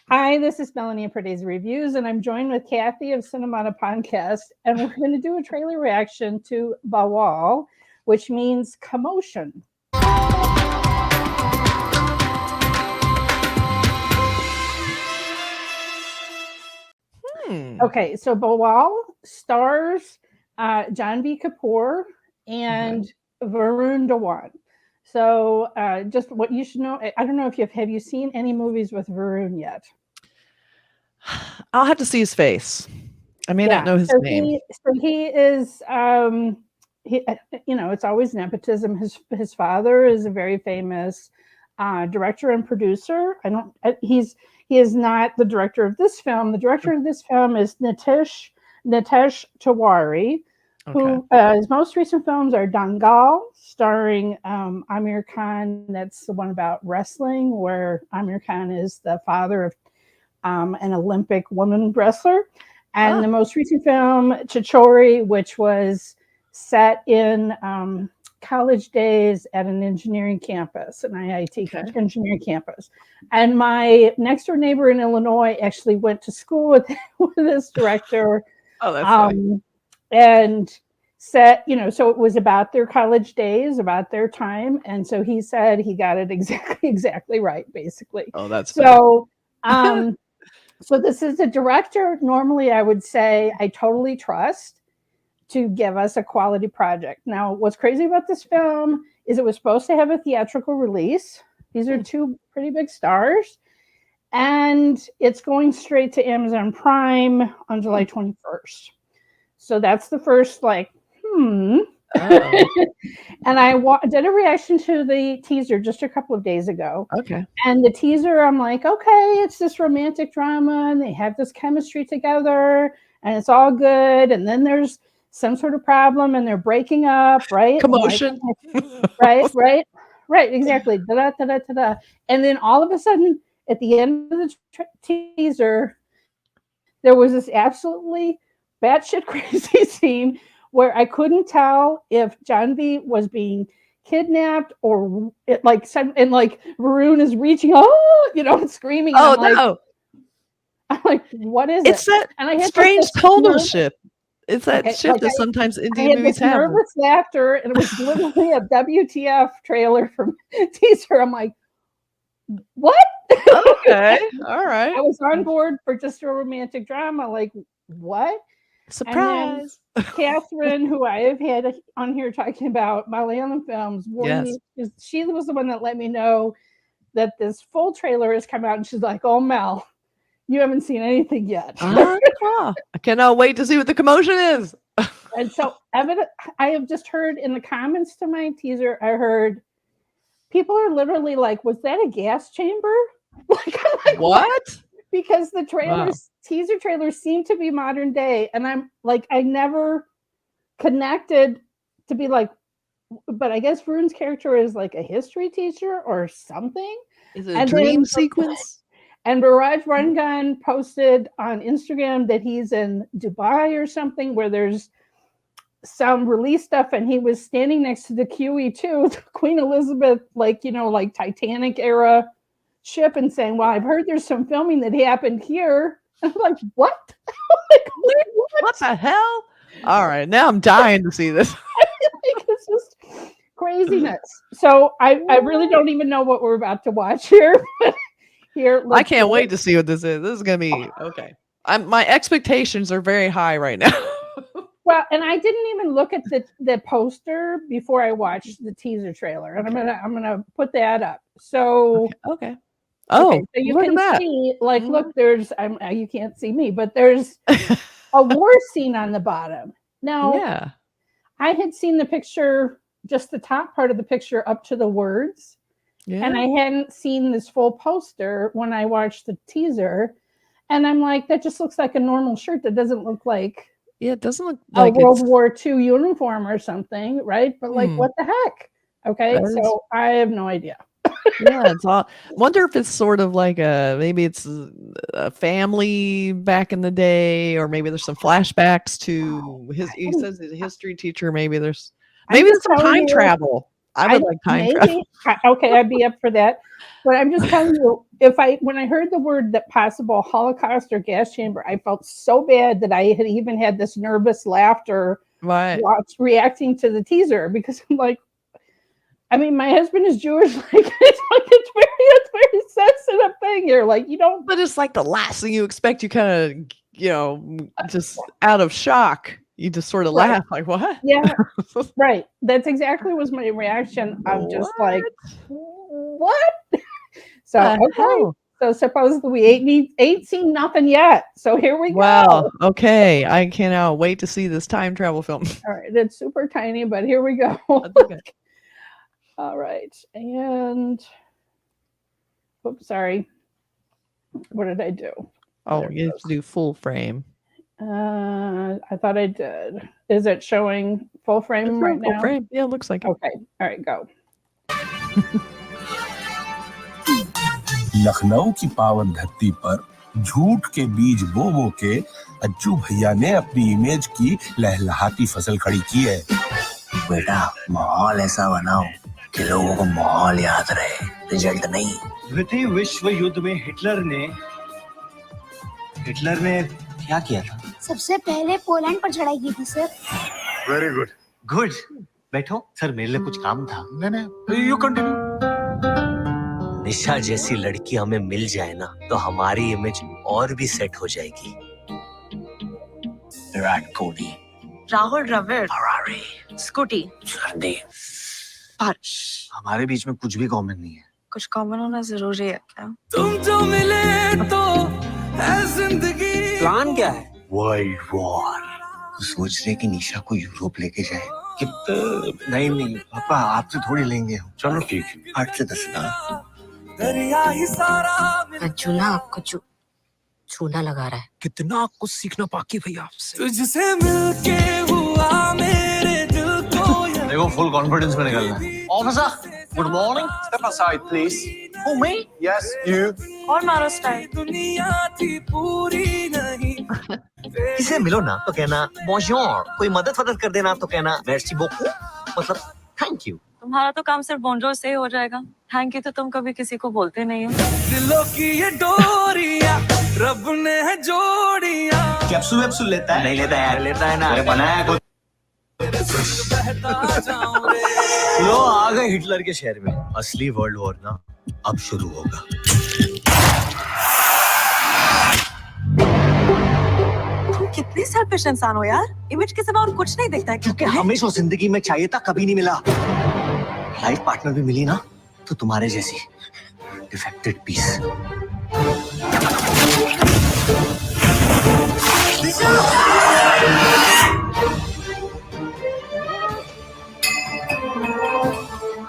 Hi, this is Melanie of Pardesi Reviews, and I'm joined with Kathy of Cinemondo Podcast, and we're going to do a trailer reaction to Bawaal, which means commotion. Okay, so Bawaal stars Janhvi Kapoor and Varun Dhawan. So just what you should know, I don't know if have you seen any movies with Varun yet? I'll have to see his face. I may not know his name. He is, it's always nepotism. His father is a very famous director and producer. He is not the director of this film. The director of this film is Nitesh Tiwari, who his most recent films are Dangal, starring Amir Khan. That's the one about wrestling, where Amir Khan is the father of an Olympic woman wrestler. And the most recent film, Chichori, which was set in college days at an engineering campus, an IIT engineering campus. And my next door neighbor in Illinois actually went to school with this director. Oh, that's funny. And said, so it was about their college days, about their time. And so he said he got it exactly right, basically. Oh, that's so so this is a director, normally I would say I totally trust to give us a quality project. Now, what's crazy about this film is it was supposed to have a theatrical release. These are two pretty big stars. And it's going straight to Amazon Prime on July 21st. So that's the first, And I did a reaction to the teaser just a couple of days ago. Okay. And the teaser, I'm like, okay, it's this romantic drama, and they have this chemistry together, and it's all good. And then there's some sort of problem, and they're breaking up, right? Commotion. Right, exactly. Da-da-da-da-da-da. And then all of a sudden, at the end of the teaser, there was this absolutely batshit crazy scene where I couldn't tell if Janhvi was being kidnapped or Varun is reaching, and screaming. Oh, no. I'm like, what is it's it? That strange tonal shift. It's that shift that sometimes Indian movies have. Nervous laughter, and it was literally a WTF trailer from teaser. I'm like, what? Okay, all right. I was on board for just a romantic drama. Like, what? Surprise. Catherine, who I have had on here talking about Malayalam films, she was the one that let me know that this full trailer has come out, and she's like, oh, Mel, you haven't seen anything yet. I cannot wait to see what the commotion is. And so I have just heard in the comments to my teaser, I heard people are literally like, was that a gas chamber? Like, what? Because the teaser trailers seem to be modern day. And I'm like, I never connected to be like, but I guess Varun's character is like a history teacher or something. Is it a dream sequence? And Baraj Rangan posted on Instagram that he's in Dubai or something where there's some release stuff, and he was standing next to the QE2, Queen Elizabeth, like Titanic era ship, and saying, well, I've heard there's some filming that happened here. I'm like, what? What the hell? All right, now I'm dying to see this. It's just craziness. So I really don't even know what we're about to watch here. I can't wait to see what this is. This is gonna be okay. My expectations are very high right now. Well, and I didn't even look at the poster before I watched the teaser trailer, and I'm gonna put that up. So okay. Oh, so you can see, look, there's you can't see me, but there's a war scene on the bottom. Now, I had seen the picture, just the top part of the picture up to the words, and I hadn't seen this full poster when I watched the teaser, and I'm like, that just looks like a normal shirt. That doesn't look like it doesn't look like a World War II uniform or something, right? But what the heck? Okay, so I have no idea. It's all. Wonder if it's sort of like maybe it's a family back in the day, or maybe there's some flashbacks to his. He says he's a history teacher. Maybe there's some time travel. I would like time travel. Okay, I'd be up for that. But I'm just telling you, when I heard the word that possible Holocaust or gas chamber, I felt so bad that I had even had this nervous laughter Right. reacting to the teaser, because I'm like, I mean, my husband is Jewish. It's very sensitive thing. You're like, you don't. But it's like the last thing you expect. You kind of, just out of shock. You just sort of laugh like, what? Yeah, right. That's exactly was my reaction. I'm just like, what? So okay. So supposedly we ain't seen nothing yet. So here we go. Wow. Okay. I cannot wait to see this time travel film. All right. It's super tiny, but here we go. Okay. All right. And oops, sorry. What did I do? Oh, you have to do full frame. I thought I did. Is it showing full frame right now? Full frame. Yeah, it looks like it. Okay. All right, go. Lucknow की पावन धरती पर झूठ के बीज बो के अज्जू भैया ने अपनी इमेज की लहलहाती फसल खड़ी की है। बेटा माहौल ऐसा बनाओ कि लोगों को माहौल याद रहे, रिजल्ट नहीं। द्वितीय विश्व युद्ध में हिटलर ने क्या किया था? सबसे पहले पोलैंड पर चढ़ाई की थी सर। Very good. गुड। बैठो सर, मेरे लिए कुछ काम था। नहीं, यू कंटिन्यू। निशा जैसी लड़की हमें मिल जाए ना तो हमारी इमेज और भी सेट हो जाएगी। विराट कोहली, राहुल द्रविड़, फरारी, स्कूटी, सर्दी, बारिश। हमारे बीच में कुछ भी कॉमन नहीं है। कुछ कॉमन होना जरूरी है क्या? तुम जो मिले तो है जिंदगी। प्लान क्या है? World war. तो सोच रहे कि निशा को यूरोप लेके जाए। नहीं पापा, आपसे थोड़ी लेंगे। चलो ठीक है, 8 से 10 ना। कच्चू ना आपको चूना लगा रहा है। कितना कुछ सीखना बाकी भैया आपसे। तुझसे मिलके हुआ मेरे दिल को। देखो फुल कॉन्फिडेंस में निकलना है। Officer, good morning. Step aside, please. Who, me? Yes, you. और मारो स्टाइल। दुनिया थी पूरी नहीं। किसे मिलो ना तो कहना bonjour, कोई मदद कर देना तो कहना merci beaucoup, मतलब थैंक यू। तुम्हारा तो काम सिर्फ बोंजोर से ही हो जाएगा। थैंक यू तो तुम कभी किसी को बोलते नहीं हो। दिलों की ये डोरियां रब ने है जोड़ियां। कैप्सूल लेता है? नहीं लेता यार। लेता है ना, अरे बनाया खुद। लो आ गए हिटलर के शहर में। असली वर्ल्ड वॉर ना अब शुरू होगा। तुम कितने सेल्फिश इंसान हो यार। इमेज के सिवा और कुछ नहीं दिखता है। क्योंकि हमेशा जिंदगी में चाहिए था, कभी नहीं मिला। लाइफ पार्टनर भी मिली ना तो तुम्हारे जैसी डिफेक्टेड पीस।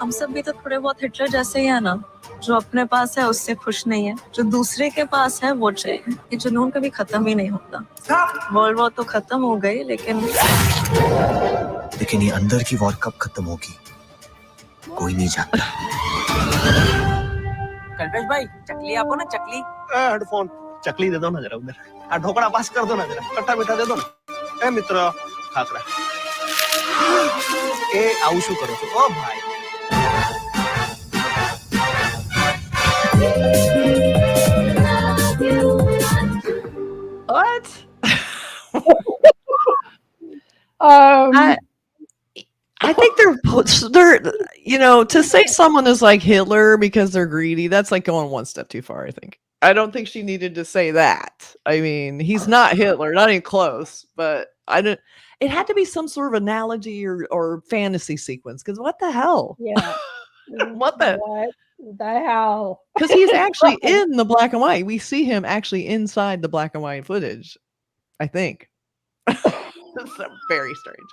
हम सब भी तो थोड़े बहुत हिटलर जैसे ही है ना। जो अपने पास है उससे खुश नहीं है, जो दूसरे के पास है वो चाहिए। ये जुनून कभी खत्म ही नहीं होता। वर्ल्ड वॉर तो खत्म हो गई, लेकिन ये अंदर की वॉर कब खत्म होगी कोई नहीं जानता। कल्पेश भाई, चकली आपको ना, चकली। हेडफोन चकली दे दो ना जरा उधर। ढोकड़ा पास कर दो ना जरा। खट्टा मीठा दे दो ना। ए मित्र खाकरा। ए आउशु करो। ओ भाई What? I think they're to say someone is like Hitler because they're greedy, that's like going one step too far, I think. I don't think she needed to say that. I mean, he's not Hitler, not even close, but it had to be some sort of analogy or fantasy sequence, because what the hell? Yeah. What the hell? Because he's actually in the black and white. We see him actually inside the black and white footage, I think. It's very strange.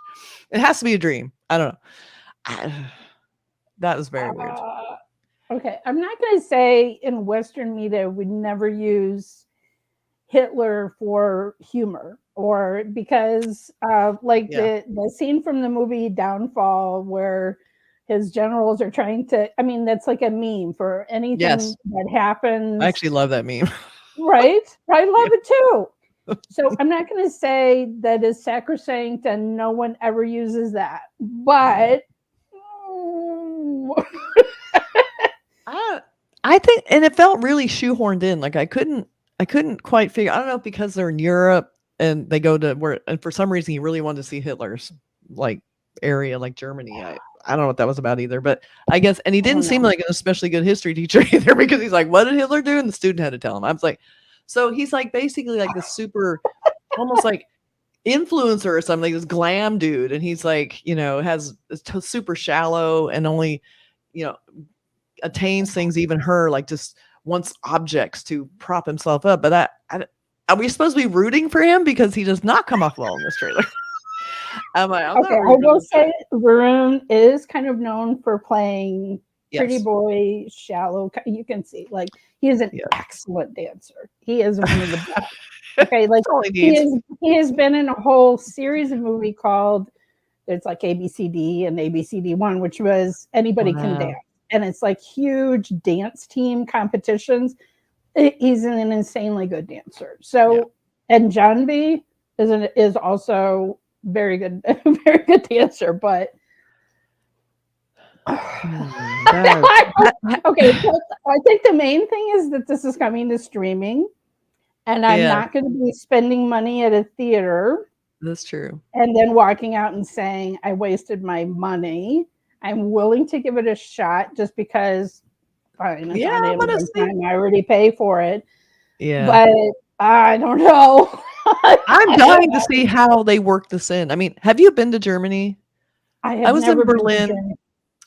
It has to be a dream. I don't know. That was very weird. Okay, I'm not going to say in Western media we'd never use Hitler for humor, or because the scene from the movie Downfall where his generals are trying to, I mean, that's like a meme for anything that happens. I actually love that meme. Right? I love it too. So I'm not going to say that is sacrosanct and no one ever uses that, but I think, and it felt really shoehorned in. Like I couldn't quite figure. I don't know if because they're in Europe and they go to where, and for some reason he really wanted to see Hitler's like area, like Germany. I don't know what that was about either, but I guess, and he didn't seem like an especially good history teacher either, because he's like, what did Hitler do? And the student had to tell him. I was like, so he's like basically like this super, almost like influencer or something, like this glam dude, and he's like, has super shallow and only, attains things, even her, like just wants objects to prop himself up. But are we supposed to be rooting for him because he does not come off well in this trailer? I will say Varun is kind of known for playing pretty boy, shallow. You can see, like, he is an excellent dancer. He is one of the best. Okay, like he has been in a whole series of movie called, it's like ABCD and ABCD1, which was Anybody Can Dance. And it's like huge dance team competitions. He's an insanely good dancer. So, and Janhvi is also very good dancer. But okay, so I think the main thing is that this is coming to streaming, and I'm not going to be spending money at a theater. That's true. And then walking out and saying I wasted my money. I'm willing to give it a shot just because fine, it's on Amazon Prime. I already pay for it. Yeah. But I don't know. I'm dying to see how they work this in. I mean, have you been to Germany? I was in Berlin.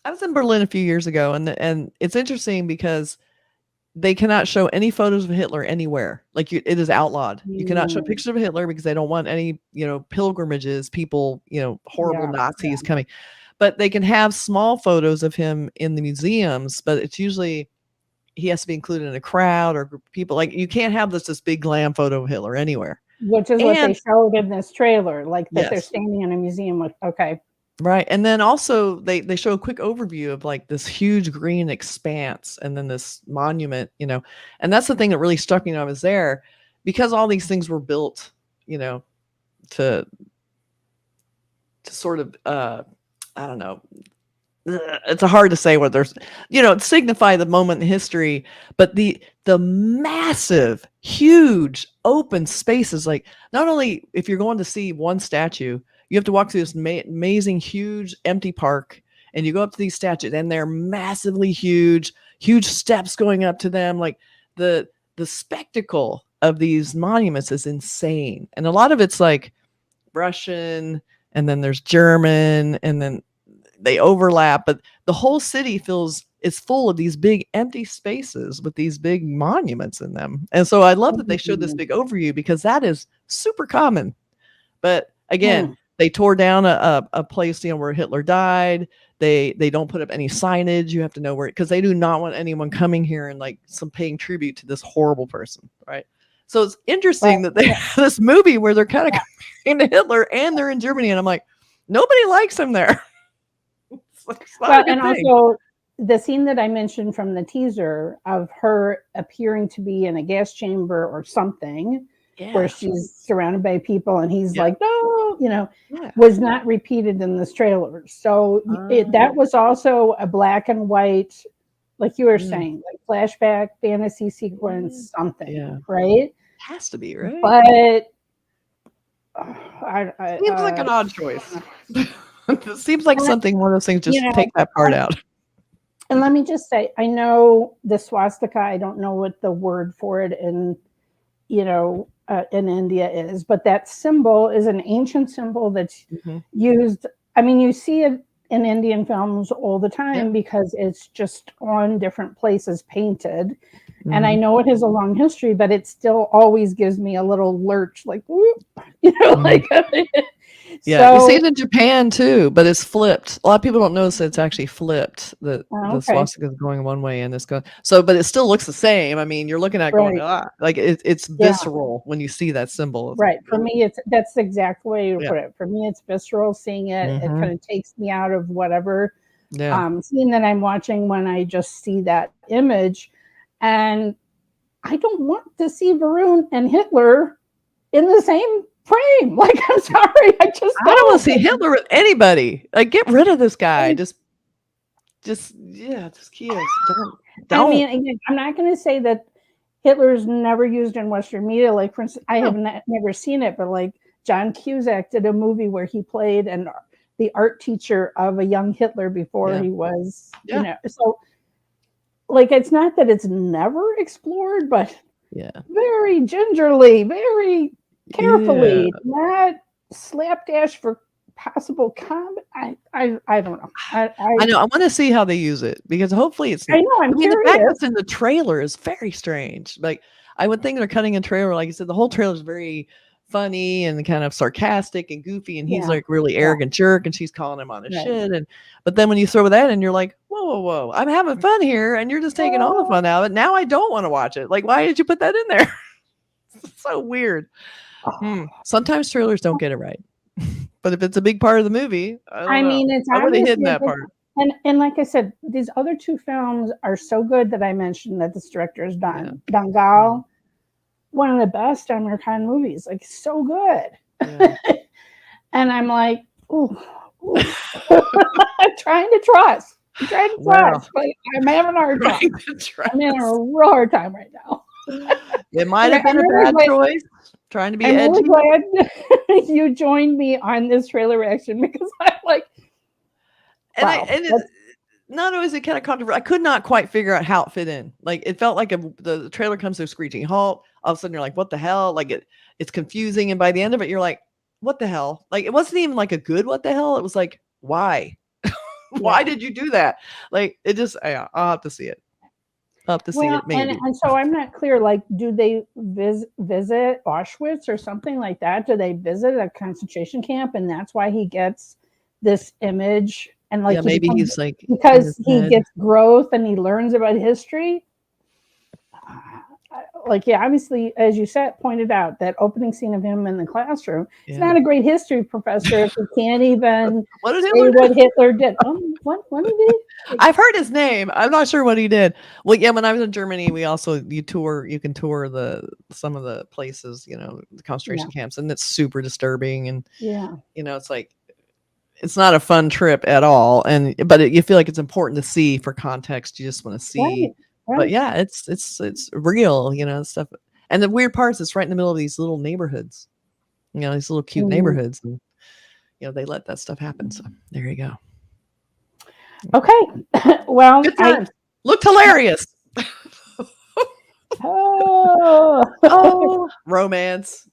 I was in Berlin a few years ago, and it's interesting because they cannot show any photos of Hitler anywhere. Like it is outlawed. You cannot show pictures of Hitler because they don't want any, pilgrimages, people, horrible Nazis coming. But they can have small photos of him in the museums, but it's usually he has to be included in a crowd or a group of people. Like you can't have this big glam photo of Hitler anywhere. Which is what they showed in this trailer, like that they're standing in a museum with, Right. And then also they show a quick overview of like this huge green expanse and then this monument, and that's the thing that really struck me when I was there, because all these things were built, to sort of, I don't know. It's hard to say what there's, signify the moment in history, but the massive, huge open spaces, like not only if you're going to see one statue, you have to walk through this amazing, huge, empty park, and you go up to these statues, and they're massively huge steps going up to them. Like the spectacle of these monuments is insane, and a lot of it's like Russian, and then there's German, and then they overlap, but the whole city is full of these big empty spaces with these big monuments in them. And so I love that they showed this big overview, because that is super common. But again, they tore down a place, where Hitler died. They don't put up any signage. You have to know where, because they do not want anyone coming here and like paying tribute to this horrible person, right? So it's interesting that they have this movie where they're kind of coming to Hitler and they're in Germany, and I'm like, nobody likes him there. Also the scene that I mentioned from the teaser of her appearing to be in a gas chamber or something, where she's surrounded by people and he's like, no, was not repeated in this trailer. So that was also a black and white, like you were saying, like flashback, fantasy sequence, something, right? It has to be, right? But seems like an odd choice. It seems like something, one of those things, just take that part out. And let me just say, I know the swastika, I don't know what the word for it in India is, but that symbol is an ancient symbol that's used. I mean, you see it in Indian films all the time because it's just on different places painted. And I know it has a long history, but it still always gives me a little lurch, like, whoop, like. Yeah, you see it in Japan too, but it's flipped. A lot of people don't notice that it's actually flipped. The swastika is going one way and it's going but it still looks the same. I mean, you're looking at going like it's visceral when you see that symbol. Right. For me, that's the exact way to put it. For me, it's visceral. Seeing it, it kind of takes me out of whatever scene that I'm watching when I just see that image, and I don't want to see Varun and Hitler in the same frame. Like, I'm sorry, I don't want to see Hitler with anybody. Like, get rid of this guy. Just just kids. I Don't. mean, again, I'm not going to say that Hitler's never used in Western media. Like, for instance, I have never seen it, but like John Cusack did a movie where he played the art teacher of a young Hitler before he was, you know. So, like, it's not that it's never explored, but very gingerly, very carefully, not slapdash for possible comment. I don't know. I know. I want to see how they use it because hopefully it's. I know. I mean, the fact that's in the trailer is very strange. Like, I would think they're cutting a trailer. Like you said, the whole trailer is very funny and kind of sarcastic and goofy, and he's like really arrogant jerk, and she's calling him on his shit. But then when you throw that in, you're like, whoa, I'm having fun here, and you're just taking all the fun out of it. Now I don't want to watch it. Like, why did you put that in there? It's so weird. Sometimes trailers don't get it right. But if it's a big part of the movie, I mean, it's how are they hidden that part? And like I said, these other two films are so good that I mentioned that this director has done. Dangal, one of the best Amir Khan movies, like so good. And I'm like, ooh. I'm trying to trust. But I'm having a hard time. I'm having a real hard time right now. It might have been a bad choice. Trying to be edgy. I'm really glad you joined me on this trailer reaction because I'm like, wow. And it's not always a kind of controversial. I could not quite figure out how it fit in. Like, it felt like the trailer comes to a screeching halt. All of a sudden, you're like, what the hell? Like, it's confusing. And by the end of it, you're like, what the hell? Like, it wasn't even like a good what the hell. It was like, why? Why did you do that? Like, it just, I'll have to see it. See it, maybe. And so I'm not clear, like, do they visit Auschwitz or something like that? Do they visit a concentration camp and that's why he gets this image? And like, maybe he's like, because he gets growth and he learns about history. Like, obviously, as you pointed out, that opening scene of him in the classroom, he's not a great history professor if he can't even say what Hitler did. What did he? I've heard his name. I'm not sure what he did. Well, when I was in Germany, you can tour some of the places, the concentration camps, and it's super disturbing. And it's like, it's not a fun trip at all. But you feel like it's important to see for context. You just want to see. Right. But it's real, stuff. And the weird part is it's right in the middle of these little neighborhoods, these little cute neighborhoods, and they let that stuff happen. So there you go. Okay. Well, good times. Looked hilarious. Romance.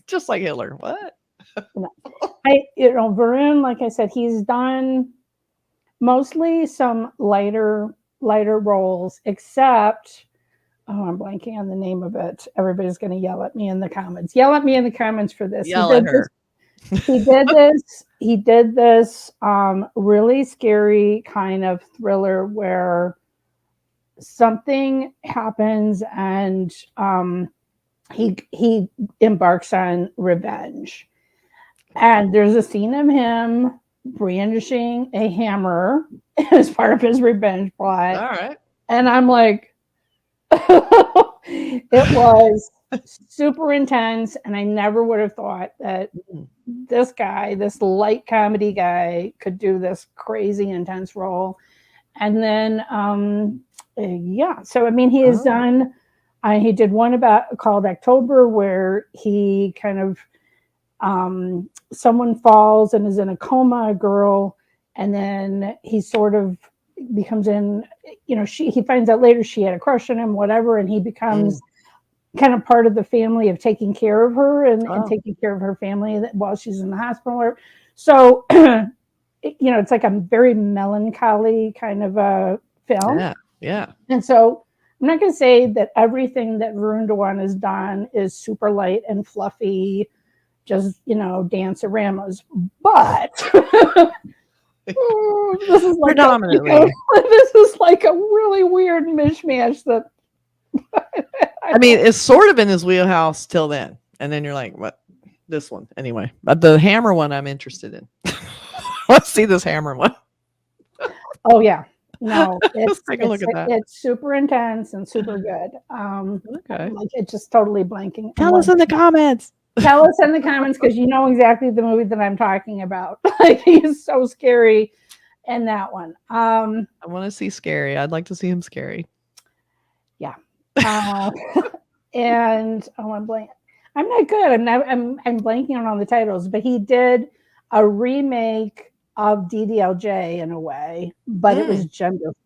Just like Hitler. What? Varun, like I said, he's done mostly some lighter roles, except I'm blanking on the name of it. Everybody's going to yell at me in the comments. Yell at me in the comments for this. Yell at her. He did this really scary kind of thriller where something happens and he embarks on revenge. And there's a scene of him brandishing a hammer as part of his revenge plot. All right. And I'm like, it was super intense. And I never would have thought that this light comedy guy, could do this crazy intense role. And then, so, I mean, he has done, he did one called October where he kind of, someone falls and is in a coma, a girl, and then he sort of becomes he finds out later she had a crush on him, whatever, and he becomes kind of part of the family of taking care of her and taking care of her family while she's in the hospital. So, it's like a very melancholy kind of a film. Yeah. And so I'm not going to say that everything that Varun Dhawan has done is super light and fluffy, just, dance-a-ramas, but this is like predominantly. This is like a really weird mishmash that I mean, it's sort of in his wheelhouse till then. And then you're like, what? This one. Anyway, but the hammer one I'm interested in. Let's see this hammer one. Oh, yeah. No, let's take a look at that. It's super intense and super good. Okay. Like, it's just totally blanking. Tell us in the comments. Tell us in the comments because you know exactly the movie that I'm talking about. Like, he's so scary. in that one. I want to see Scary. I'd like to see him Scary. Yeah. And I'm blanking. I'm not good. I'm blanking on all the titles, but he did a remake of DDLJ in a way, but it was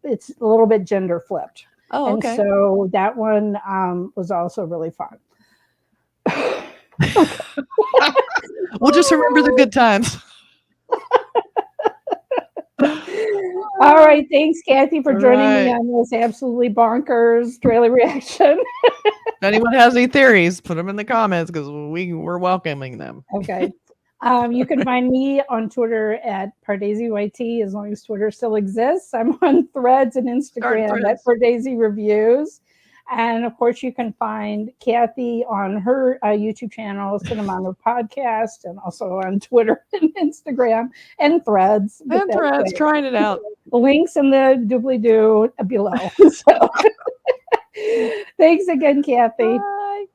it's a little bit gender flipped. Oh, okay. And so that one was also really fun. We'll just remember the good times. All right. Thanks, Kathy, for joining me on this absolutely bonkers trailer reaction. If anyone has any theories, put them in the comments because we're welcoming them. Okay. You can find me on Twitter at Pardesi YT as long as Twitter still exists. I'm on Threads and Instagram at Pardesi Reviews. And of course, you can find Kathy on her YouTube channel, Cinemondo Podcast, and also on Twitter and Instagram and Threads. And Threads, trying it out. Links in the doobly-doo below. So, thanks again, Kathy. Bye.